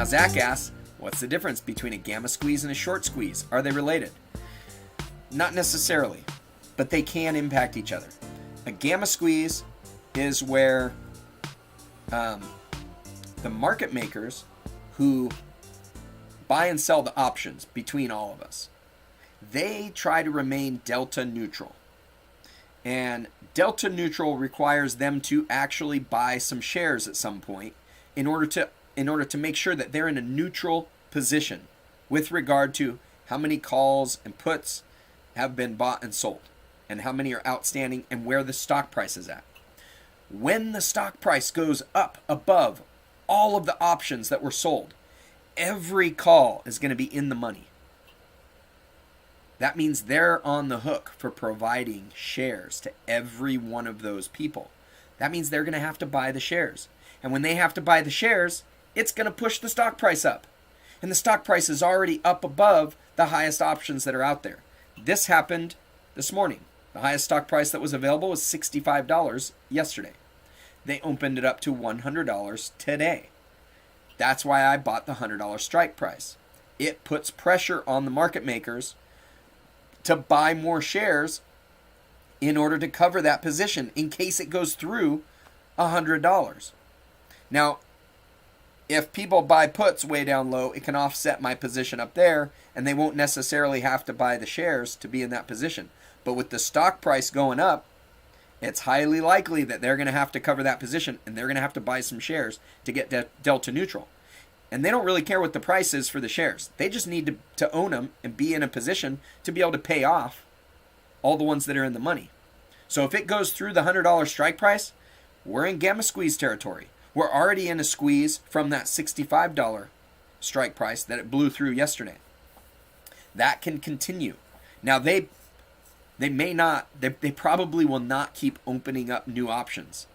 Now Zach asks, what's the difference between a gamma squeeze and a short squeeze? Are they related? Not necessarily, but they can impact each other. A gamma squeeze is where the market makers who buy and sell the options between all of us, they try to remain delta neutral. And delta neutral requires them to actually buy some shares at some point in order to make sure that they're in a neutral position with regard to how many calls and puts have been bought and sold and how many are outstanding and where the stock price is at. When the stock price goes up above all of the options that were sold, every call is going to be in the money. That means they're on the hook for providing shares to every one of those people. That means they're going to have to buy the shares. And when they have to buy the shares, it's going to push the stock price up. And the stock price is already up above the highest options that are out there. This happened this morning. The highest stock price that was available was $65 yesterday. They opened it up to $100 today. That's why I bought the $100 strike price. It puts pressure on the market makers to buy more shares in order to cover that position in case it goes through $100. Now, if people buy puts way down low, it can offset my position up there, and they won't necessarily have to buy the shares to be in that position. But with the stock price going up, it's highly likely that they're going to have to cover that position, and they're going to have to buy some shares to get delta neutral. And they don't really care what the price is for the shares. They just need to own them and be in a position to be able to pay off all the ones that are in the money. So if it goes through the $100 strike price, we're in gamma squeeze territory. We're already in a squeeze from that $65 strike price that it blew through yesterday. That can continue. Now they probably will not keep opening up new options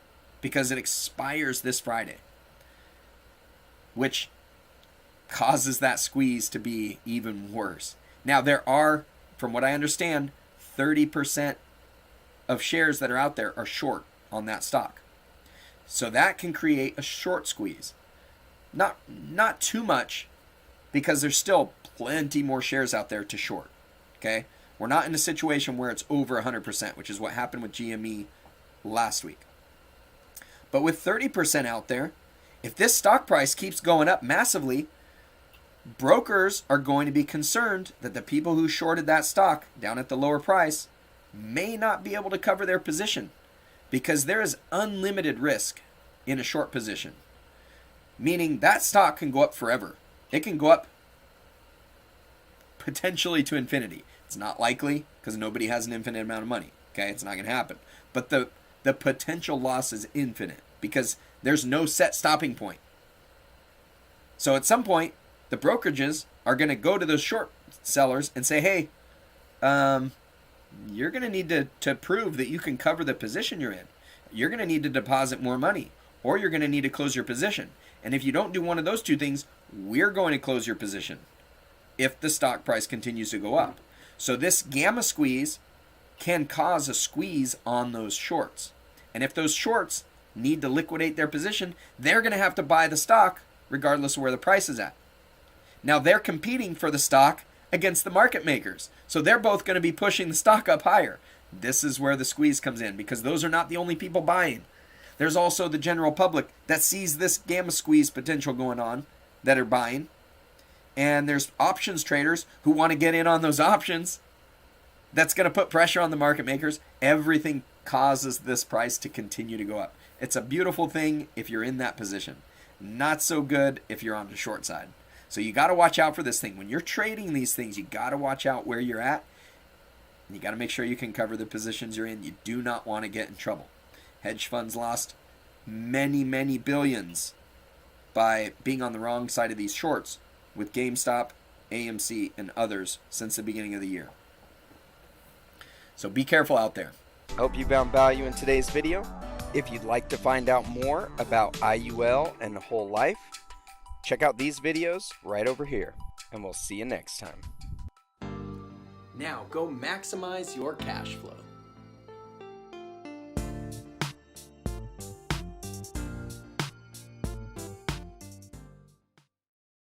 because it expires this Friday, which causes that squeeze to be even worse. Now there are, from what I understand, 30% of shares that are out there are short on that stock. So that can create a short squeeze. Not too much, because there's still plenty more shares out there to short. Okay? We're not in a situation where it's over 100%, which is what happened with GME last week. But with 30% out there, if this stock price keeps going up massively, brokers are going to be concerned that the people who shorted that stock down at the lower price may not be able to cover their position, because there is unlimited risk in a short position. Meaning that stock can go up forever. It can go up potentially to infinity. It's not likely because nobody has an infinite amount of money. Okay, it's not going to happen. But the potential loss is infinite because there's no set stopping point. So at some point, the brokerages are going to go to those short sellers and say, hey, you're going to need to prove that you can cover the position you're in. You're going to need to deposit more money, or you're going to need to close your position. And if you don't do one of those two things, we're going to close your position if the stock price continues to go up. So this gamma squeeze can cause a squeeze on those shorts. And if those shorts need to liquidate their position, they're going to have to buy the stock regardless of where the price is at. Now they're competing for the stock against the market makers. So they're both going to be pushing the stock up higher. This is where the squeeze comes in, because those are not the only people buying. There's also the general public that sees this gamma squeeze potential going on that are buying. And there's options traders who want to get in on those options. That's going to put pressure on the market makers. Everything causes this price to continue to go up. It's a beautiful thing if you're in that position. Not so good if you're on the short side. So you got to watch out for this thing. When you're trading these things, you got to watch out where you're at. You got to make sure you can cover the positions you're in. You do not want to get in trouble. Hedge funds lost many, many billions by being on the wrong side of these shorts with GameStop, AMC, and others since the beginning of the year. So be careful out there. I hope you found value in today's video. If you'd like to find out more about IUL and the whole life, check out these videos right over here, and we'll see you next time. Now go maximize your cash flow.